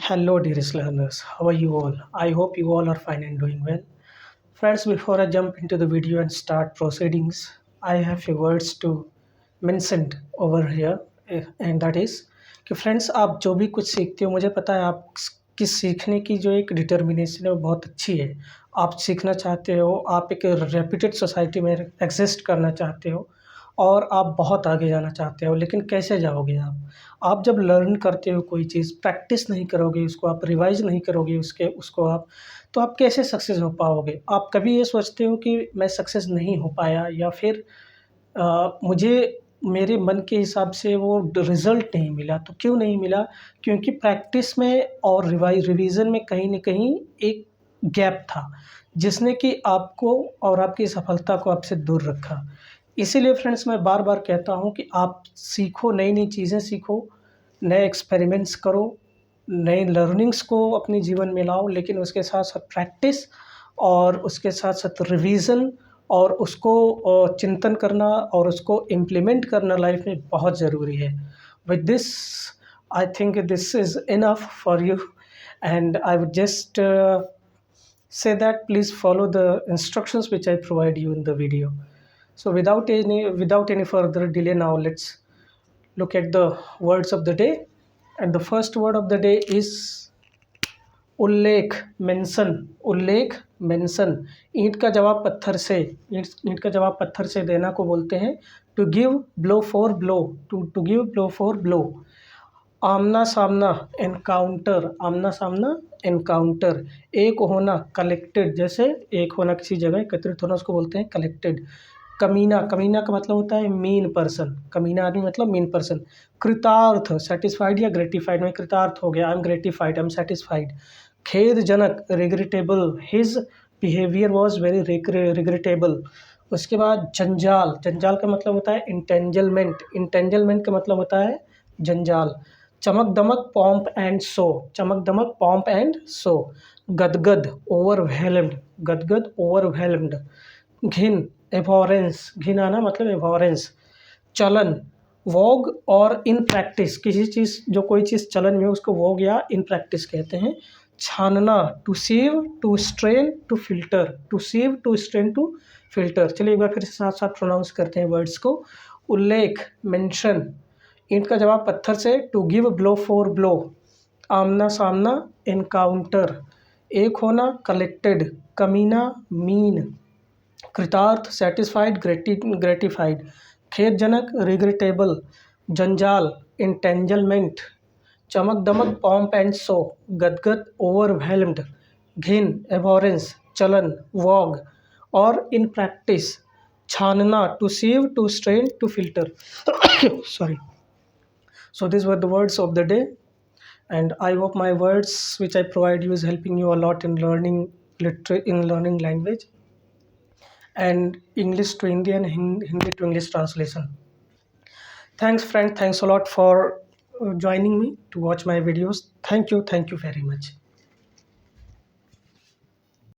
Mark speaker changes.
Speaker 1: Hello, dearest learners. How are you all? I hope you all are fine and doing well. Friends, before I jump into the video and start proceedings, I have few words to mention over here, and that is कि friends आप जो भी कुछ सीखते हो मुझे पता है आप की सीखने की जो एक डिटर्मिनेशन है वो बहुत अच्छी है। आप सीखना चाहते हो, आप एक रेप्यूटेड सोसाइटी में एग्जिस्ट करना चाहते हो और आप बहुत आगे जाना चाहते हो, लेकिन कैसे जाओगे आप? आप जब लर्न करते हो कोई चीज़, प्रैक्टिस नहीं करोगे उसको, आप रिवाइज़ नहीं करोगे उसको आप, तो आप कैसे सक्सेस हो पाओगे? आप कभी ये सोचते हो कि मैं सक्सेस नहीं हो पाया या फिर मुझे मेरे मन के हिसाब से वो रिज़ल्ट नहीं मिला, तो क्यों नहीं मिला? क्योंकि प्रैक्टिस में और रिवीज़न में कहीं न कहीं एक गैप था, जिसने कि आपको और आपकी सफलता को आपसे दूर रखा। इसीलिए फ्रेंड्स मैं बार-बार कहता हूँ कि आप सीखो, नई-नई चीज़ें सीखो, नए एक्सपेरिमेंट्स करो, नए लर्निंग्स को अपने जीवन में लाओ, लेकिन उसके साथ-साथ प्रैक्टिस और उसके साथ-साथ रिवीज़न और उसको चिंतन करना और उसको इम्प्लीमेंट करना लाइफ में बहुत ज़रूरी है। With this I think this is enough for you and I would just say that please follow the instructions which I provide you in the video. So without any further delay, now let's look at the words of the day. And the first word of the day is उल्लेख, mention. उल्लेख, mention. ईंट का जवाब पत्थर से, ईंट का जवाब पत्थर से देना को बोलते हैं to give blow for blow, to give blow for blow. आमना सामना, एनकाउंटर, आमना सामना, एनकाउंटर। एक होना, कलेक्टेड, जैसे एक होना किसी जगह एकत्रित होना उसको बोलते हैं कलेक्टेड। कमीना, कमीना का मतलब होता है मीन पर्सन, कमीना आदमी मतलब मीन पर्सन। कृतार्थ, सेटिस्फाइड या ग्रेटिफाइड, में कृतार्थ हो गया, I am gratified, I am satisfied. खेदजनक, regrettable, his behaviour was very regrettable. उसके बाद जंजाल, जंजाल का मतलब होता है इंटेंजलमेंट, इंटेंजलमेंट का मतलब होता है जंजाल। चमक दमक, पॉम्प एंड शो, चमक दमक, पॉम्प एंड शो। गदगद, ओवरवेलम्ड, गदगद, ओवरवेलम्ड। घिन, एबॉरेंस, घिन आना मतलब एबॉरेंस। चलन, वोग और इन प्रैक्टिस, किसी चीज़ जो कोई चीज़ चलन में उसको वोग या इन प्रैक्टिस कहते हैं। छानना, to sieve, to strain, to filter, to sieve, to strain, to filter. चलिए एक बार फिर से साथ साथ प्रोनाउंस करते हैं वर्ड्स को। उल्लेख, मेंशन, ईंट का जवाब पत्थर से to give blow for blow. आमना सामना, एनकाउंटर। एक होना, कलेक्टेड। कमीना, मीन। कृतार्थ, सेटिस्फाइड, ग्रेटिफाइड। खेदजनक, रिग्रेटेबल। जंजाल, इंटेंजलमेंट। चमक दमक, पॉम्प एंड शो। गदगद, ओवरवेलम्ड। घिन, एबॉरेंस। चलन, वॉग और इन प्रैक्टिस। छानना, to sieve, to strain, to filter. Sorry. So these were the words of the day, and I hope my words which I provide you is helping you a lot in learning learning language and English to Hindi and Hindi to English translation. Thanks friend, thanks a lot for joining me to watch my videos. Thank you very much.